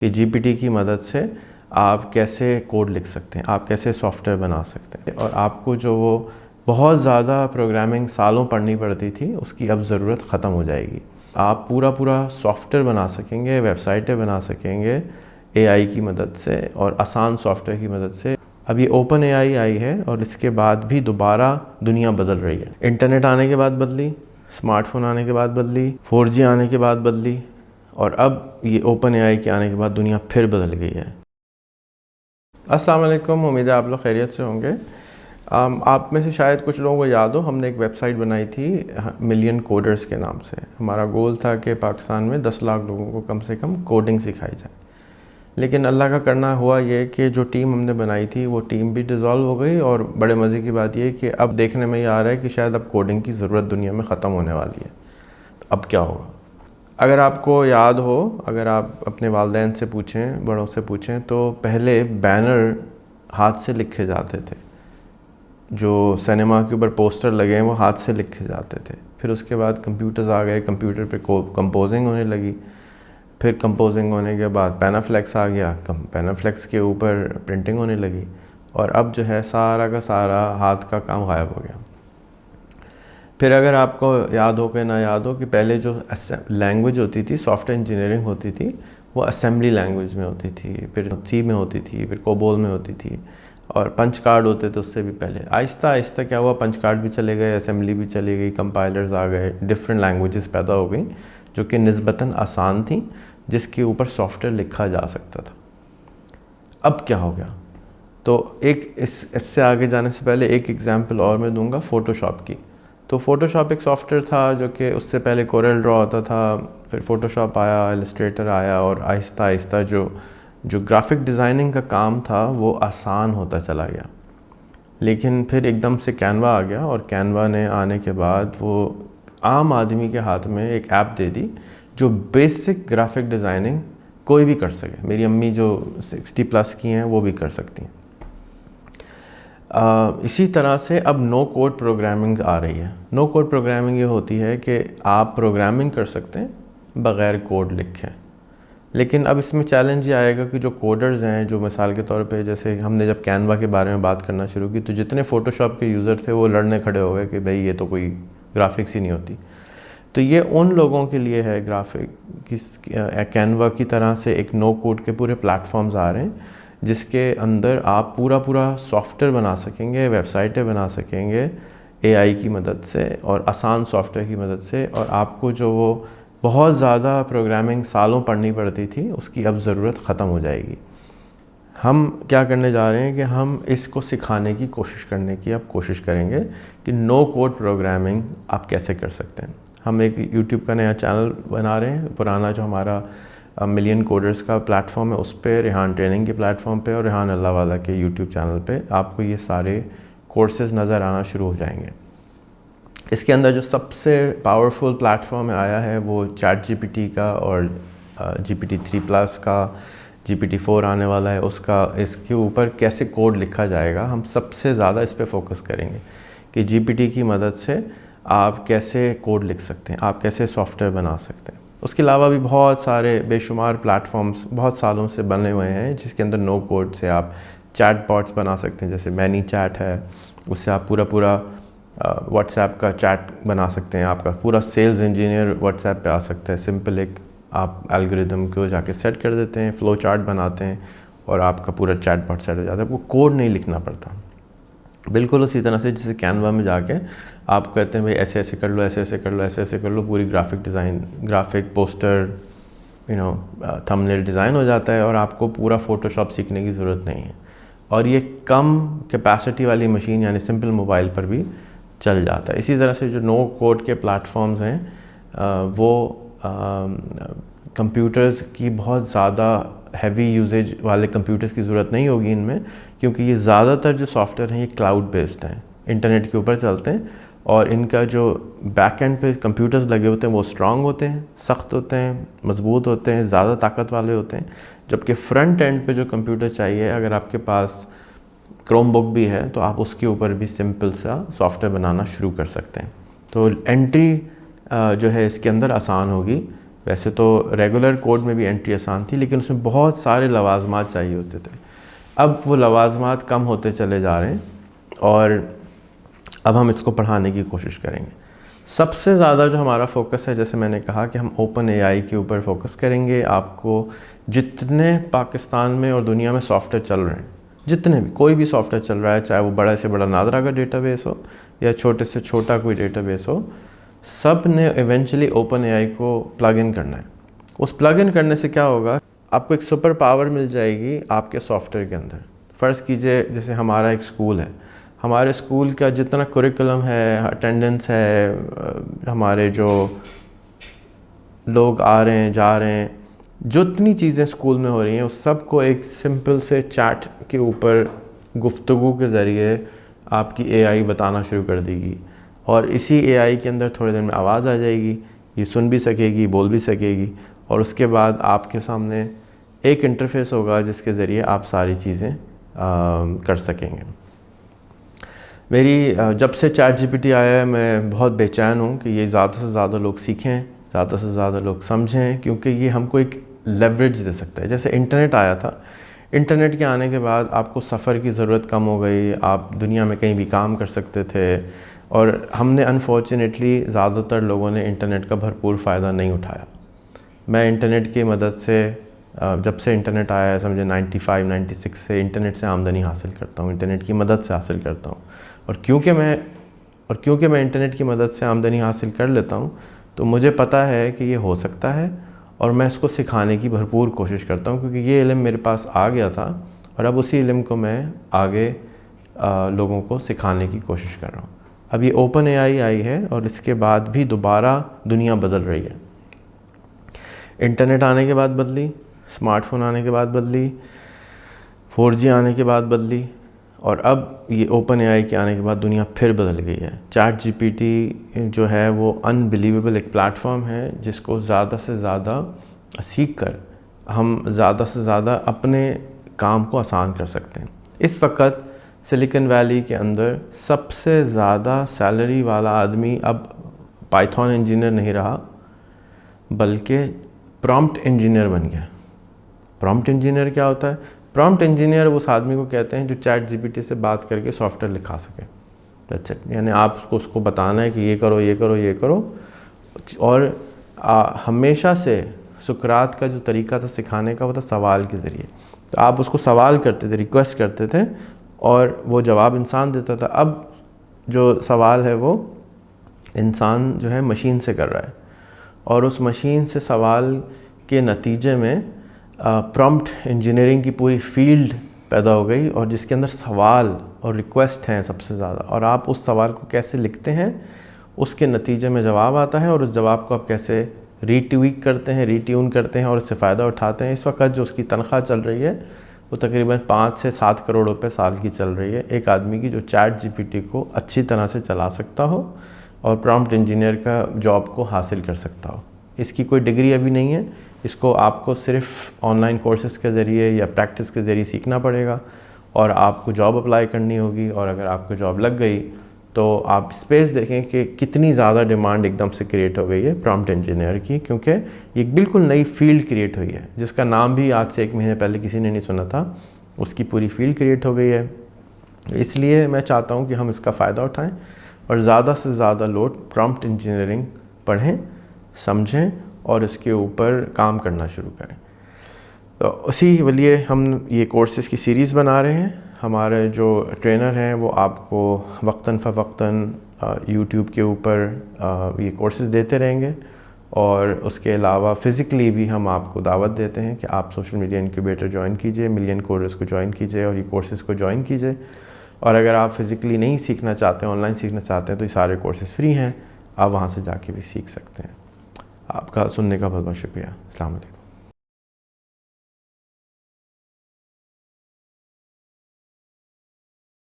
کہ جی P T کی مدد سے آپ کیسے کوڈ لکھ سکتے ہیں، آپ کیسے سافٹ ویئر بنا سکتے ہیں، اور آپ کو جو وہ بہت زیادہ پروگرامنگ سالوں پڑھنی پڑتی تھی اس کی اب ضرورت ختم ہو جائے گی۔ آپ پورا سافٹ ویئر بنا سکیں گے، ویب سائٹیں بنا سکیں گے اے آئی کی مدد سے اور آسان سافٹ ویئر کی مدد سے۔ اب یہ اوپن اے آئی ہے اور اس کے بعد بھی دوبارہ دنیا بدل رہی ہے۔ انٹرنیٹ آنے کے بعد بدلی، اسمارٹ فون آنے کے بعد بدلی، 4G آنے کے بعد بدلی، اور اب یہ اوپن اے آئی کے آنے کے بعد دنیا پھر بدل گئی ہے۔ السلام علیکم، امید ہے آپ لوگ خیریت سے ہوں گے۔ آپ میں سے شاید کچھ لوگوں کو یاد ہو، ہم نے ایک ویب سائٹ بنائی تھی ملین کوڈرز کے نام سے۔ ہمارا گول تھا کہ پاکستان میں 10 لاکھ لوگوں کو کم سے کم کوڈنگ سکھائی جائے، لیکن اللہ کا کرنا ہوا یہ کہ جو ٹیم ہم نے بنائی تھی وہ ٹیم بھی ڈیزالو ہو گئی، اور بڑے مزے کی بات یہ کہ اب دیکھنے میں یہ آ رہا ہے کہ شاید اب کوڈنگ کی ضرورت دنیا میں ختم ہونے والی ہے۔ تو اب کیا ہوگا؟ اگر آپ کو یاد ہو، اگر آپ اپنے والدین سے پوچھیں، بڑوں سے پوچھیں، تو پہلے بینر ہاتھ سے لکھے جاتے تھے۔ جو سینما کے اوپر پوسٹر لگے ہیں وہ ہاتھ سے لکھے جاتے تھے۔ پھر اس کے بعد کمپیوٹرز آ گئے، کمپیوٹر پہ کمپوزنگ ہونے لگی۔ پھر کمپوزنگ ہونے کے بعد پینافلیکس آ گیا، پینافلیکس کے اوپر پرنٹنگ ہونے لگی، اور اب جو ہے سارا کا سارا ہاتھ کا کام غائب ہو گیا۔ پھر اگر آپ کو یاد ہو کہ نہ یاد ہو کہ پہلے جو لینگویج ہوتی تھی، سافٹ ویئر انجینئرنگ ہوتی تھی، وہ اسمبلی لینگویج میں ہوتی تھی، پھر سی میں ہوتی تھی، پھر کوبول میں ہوتی تھی، اور پنچ کارڈ ہوتے تھے اس سے بھی پہلے۔ آہستہ آہستہ کیا ہوا، پنچ کارڈ بھی چلے گئے، اسمبلی بھی چلی گئی، کمپائلرز آ گئے، ڈفرینٹ لینگویجز پیدا ہو گئیں جو کہ نسبتاً آسان تھیں، جس کے اوپر سافٹ ویئر لکھا جا سکتا تھا۔ اب کیا ہو گیا؟ تو اس سے آگے جانے سے پہلے ایک ایگزامپل اور میں دوں گا فوٹو شاپ کی۔ تو فوٹو شاپ ایک سافٹ ویئر تھا جو کہ اس سے پہلے کورل ڈرا ہوتا تھا، پھر فوٹو شاپ آیا، السٹریٹر آیا، اور آہستہ آہستہ جو گرافک ڈیزائننگ کا کام تھا وہ آسان ہوتا چلا گیا۔ لیکن پھر ایک دم سے کینوا آ گیا، اور کینوا نے آنے کے بعد وہ عام آدمی کے ہاتھ میں ایک ایپ دے دی جو بیسک گرافک ڈیزائننگ کوئی بھی کر سکے۔ میری امی جو 60+ کی ہیں وہ بھی کر سکتی ہیں۔ اسی طرح سے اب نو کوڈ پروگرامنگ آ رہی ہے۔ نو کوڈ پروگرامنگ یہ ہوتی ہے کہ آپ پروگرامنگ کر سکتے ہیں بغیر کوڈ لکھیں، لیکن اب اس میں چیلنج یہ آئے گا کہ جو کوڈرز ہیں، جو مثال کے طور پہ جیسے ہم نے جب کینوا کے بارے میں بات کرنا شروع کی تو جتنے فوٹو شاپ کے یوزر تھے وہ لڑنے کھڑے ہو گئے کہ بھئی یہ تو کوئی گرافکس ہی نہیں ہوتی۔ تو یہ ان لوگوں کے لیے ہے گرافک، کینوا کی طرح سے ایک نو کوڈ کے پورے پلیٹ فارمز آ رہے ہیں جس کے اندر آپ پورا سافٹ ویئر بنا سکیں گے، ویب سائٹیں بنا سکیں گے اے آئی کی مدد سے اور آسان سافٹ ویئر کی مدد سے، اور آپ کو جو وہ بہت زیادہ پروگرامنگ سالوں پڑھنی پڑتی تھی اس کی اب ضرورت ختم ہو جائے گی۔ ہم کیا کرنے جا رہے ہیں کہ ہم اس کو سکھانے کی کوشش کریں گے کہ نو کوڈ پروگرامنگ آپ کیسے کر سکتے ہیں۔ ہم ایک یوٹیوب کا نیا چینل بنا رہے ہیں، پرانا جو ہمارا ملین کوڈرز کا پلیٹ فارم ہے اس پہ، ریحان ٹریننگ کے پلیٹ فارم پہ اور ریحان اللہ والا کے یوٹیوب چینل پہ آپ کو یہ سارے کورسز نظر آنا شروع ہو جائیں گے۔ اس کے اندر جو سب سے پاورفل پلیٹ فارم آیا ہے وہ چیٹ جی پی ٹی کا، اور GPT-3+ کا، GPT-4 آنے والا ہے اس کا۔ اس کے اوپر کیسے کوڈ لکھا جائے گا، ہم سب سے زیادہ اس پہ فوکس کریں گے کہ جی پی ٹی کی مدد سے آپ کیسے کوڈ لکھ سکتے ہیں، آپ کیسے سافٹ ویئر بنا سکتے ہیں۔ اس کے علاوہ بھی بہت سارے بے شمار پلیٹ فارمز بہت سالوں سے بنے ہوئے ہیں جس کے اندر نو کوڈ سے آپ چیٹ باٹس بنا سکتے ہیں، جیسے مینی چیٹ ہے، اس سے آپ پورا واٹس ایپ کا چیٹ بنا سکتے ہیں، آپ کا پورا سیلز انجینئر واٹس ایپ پہ آ سکتا ہے۔ سمپل ایک آپ الگوریدم کو جا کے سیٹ کر دیتے ہیں، فلو چارٹ بناتے ہیں، اور آپ کا پورا چیٹ باٹ سیٹ ہو جاتا ہے، آپ کو کوڈ نہیں لکھنا پڑتا۔ بالکل اسی طرح سے جیسے کینوا میں جا کے آپ کہتے ہیں بھئی ایسے کر لو، ایسے کر لو، ایسے کر لو، پوری graphic design, graphic poster, thumbnail design ہو جاتا ہے، اور آپ کو پورا فوٹو شاپ سیکھنے کی ضرورت نہیں ہے، اور یہ کم کیپیسٹی والی مشین یعنی سمپل موبائل پر بھی چل جاتا ہے۔ اسی طرح سے جو نو کوڈ کے پلیٹ فارمز ہیں وہ کمپیوٹرز کی بہت زیادہ ہیوی یوزیج والے کمپیوٹرز کی ضرورت نہیں ہوگی ان میں، کیونکہ یہ زیادہ تر جو سافٹ ویئر ہیں یہ کلاؤڈ بیسڈ ہیں، انٹرنیٹ کے اوپر چلتے ہیں، اور ان کا جو بیک اینڈ پہ کمپیوٹرز لگے ہوتے ہیں وہ اسٹرانگ ہوتے ہیں، سخت ہوتے ہیں، مضبوط ہوتے ہیں، زیادہ طاقت والے ہوتے ہیں، جبکہ فرنٹ اینڈ پہ جو کمپیوٹر چاہیے، اگر آپ کے پاس کروم بک بھی ہے تو آپ اس کے اوپر بھی سمپل سا سافٹ ویئر بنانا شروع کر سکتے ہیں۔ تو انٹری جو ہے اس کے اندر آسان ہوگی ویسے تو ریگولر کوڈ میں بھی انٹری آسان تھی، لیکن اس میں بہت سارے لوازمات چاہیے ہوتے تھے. اب وہ لوازمات کم ہوتے چلے جا رہے ہیں اور اب ہم اس کو پڑھانے کی کوشش کریں گے. سب سے زیادہ جو ہمارا فوکس ہے، جیسے میں نے کہا کہ ہم اوپن اے آئی کے اوپر فوکس کریں گے. آپ کو جتنے پاکستان میں اور دنیا میں سافٹ ویئر چل رہے ہیں، جتنے بھی کوئی بھی سافٹ ویئر چل رہا ہے، چاہے وہ بڑا سے بڑا نادرا کا ڈیٹا بیس ہو یا چھوٹے سے چھوٹا کوئی ڈیٹا بیس ہو، سب نے ایونچولی اوپن اے آئی کو پلگ ان کرنا ہے. اس پلگ ان کرنے سے کیا ہوگا، آپ کو ایک سپر پاور مل جائے گی آپ کے سافٹ ویئر کے اندر. فرض کیجئے جیسے ہمارا ایک اسکول ہے، ہمارے اسکول کا جتنا کوریکولم ہے، اٹینڈنس ہے، ہمارے جو لوگ آ رہے ہیں جا رہے ہیں، جتنی چیزیں اسکول میں ہو رہی ہیں، اس سب کو ایک سمپل سے چیٹ کے اوپر گفتگو کے ذریعے آپ کی اے آئی بتانا شروع کر دے گی. اور اسی اے آئی کے اندر تھوڑے دیر میں آواز آ جائے گی، یہ سن بھی سکے گی، بول بھی سکے گی، اور اس کے بعد آپ کے سامنے ایک انٹرفیس ہوگا جس کے ذریعے آپ ساری چیزیں کر سکیں گے. میری جب سے چیٹ جی پی ٹی آیا ہے، میں بہت بے چین ہوں کہ یہ زیادہ سے زیادہ لوگ سیکھیں، زیادہ سے زیادہ لوگ سمجھیں، کیونکہ یہ ہم کو ایک لیوریج دے سکتا ہے. جیسے انٹرنیٹ آیا تھا، انٹرنیٹ کے آنے کے بعد آپ کو سفر کی ضرورت کم ہو گئی، آپ دنیا میں کہیں بھی کام کر سکتے تھے. اور ہم نے انفارچونیٹلی زیادہ تر لوگوں نے انٹرنیٹ کا بھرپور فائدہ نہیں اٹھایا. میں انٹرنیٹ کی مدد سے، جب سے انٹرنیٹ آیا ہے، سمجھے 95 96 سے انٹرنیٹ سے آمدنی حاصل کرتا ہوں، انٹرنیٹ کی مدد سے حاصل کرتا ہوں. اور کیونکہ میں انٹرنیٹ کی مدد سے آمدنی حاصل کر لیتا ہوں، تو مجھے پتہ ہے کہ یہ ہو سکتا ہے، اور میں اس کو سکھانے کی بھرپور کوشش کرتا ہوں، کیونکہ یہ علم میرے پاس آ گیا تھا اور اب اسی علم کو میں آگے لوگوں کو سکھانے کی کوشش کر رہا ہوں. اب یہ اوپن اے آئی آئی ہے اور اس کے بعد بھی دوبارہ دنیا بدل رہی ہے. انٹرنیٹ آنے کے بعد بدلی، اسمارٹ فون آنے کے بعد بدلی، 4G آنے کے بعد بدلی، اور اب یہ اوپن اے آئی کے آنے کے بعد دنیا پھر بدل گئی ہے. چیٹ جی پی ٹی جو ہے وہ انبلیویبل ایک پلیٹ فارم ہے جس کو زیادہ سے زیادہ سیکھ کر ہم زیادہ سے زیادہ اپنے کام کو آسان کر سکتے ہیں. اس وقت سلیکن ویلی کے اندر سب سے زیادہ سیلری والا آدمی اب پائتھون انجینئر نہیں رہا، بلکہ پرامپٹ انجینئر بن گیا. پرامپٹ انجینئر کیا ہوتا ہے؟ پرامپٹ انجینئر اس آدمی کو کہتے ہیں جو چیٹ جی پی ٹی سے بات کر کے سافٹ ویئر لکھا سکے. یعنی آپ اس کو بتانا ہے کہ یہ کرو یہ کرو یہ کرو. اور ہمیشہ سے سقراط کا جو طریقہ تھا سکھانے کا وہ تھا سوال کے ذریعے. تو آپ اس کو سوال کرتے تھے، ریکویسٹ کرتے تھے، اور وہ جواب انسان دیتا تھا. اب جو سوال ہے وہ انسان جو ہے مشین سے کر رہا ہے، اور اس مشین سے سوال کے نتیجے میں پرامپٹ انجینئرنگ کی پوری فیلڈ پیدا ہو گئی، اور جس کے اندر سوال اور ریکویسٹ ہیں سب سے زیادہ. اور آپ اس سوال کو کیسے لکھتے ہیں، اس کے نتیجے میں جواب آتا ہے، اور اس جواب کو آپ کیسے ریٹویک کرتے ہیں، ریٹیون کرتے ہیں اور اس سے فائدہ اٹھاتے ہیں. اس وقت جو اس کی تنخواہ چل رہی ہے وہ تقریباً 5 سے 7 کروڑ روپے سال کی چل رہی ہے، ایک آدمی کی جو چیٹ جی پی ٹی کو اچھی طرح سے چلا سکتا ہو اور پرامپٹ انجینئر کا جاب کو حاصل کر سکتا ہو. اس کی کوئی ڈگری ابھی نہیں ہے، اس کو آپ کو صرف آن لائن کورسز کے ذریعے یا پریکٹس کے ذریعے سیکھنا پڑے گا، اور آپ کو جاب اپلائی کرنی ہوگی. اور اگر آپ کو جاب لگ گئی تو آپ اسپیس دیکھیں کہ کتنی زیادہ ڈیمانڈ ایک دم سے کریٹ ہو گئی ہے پرامپٹ انجینئر کی، کیونکہ یہ ایک بالکل نئی فیلڈ کریٹ ہوئی ہے جس کا نام بھی آج سے 1 مہینے پہلے کسی نے نہیں سنا تھا. اس کی پوری فیلڈ کریٹ ہو گئی ہے. اس لیے میں چاہتا ہوں کہ ہم اس کا فائدہ اٹھائیں اور زیادہ سے زیادہ لوگ پرامپٹ انجینئرنگ پڑھیں، سمجھیں اور اس کے اوپر کام کرنا شروع کریں. تو اسی لیے ہم یہ کورسز کی سیریز بنا رہے ہیں. ہمارے جو ٹرینر ہیں وہ آپ کو وقتاً فوقتاً یوٹیوب کے اوپر یہ کورسز دیتے رہیں گے، اور اس کے علاوہ فزیکلی بھی ہم آپ کو دعوت دیتے ہیں کہ آپ سوشل میڈیا انکیوبیٹر جوائن کیجئے، ملین کورس کو جوائن کیجئے اور یہ کورسز کو جوائن کیجئے. اور اگر آپ فزیکلی نہیں سیکھنا چاہتے ہیں، آن لائن سیکھنا چاہتے ہیں، تو یہ سارے کورسز فری ہیں، آپ وہاں سے جا کے بھی سیکھ سکتے ہیں. آپ کا سننے کا بہت بہت شکریہ. السلام علیکم.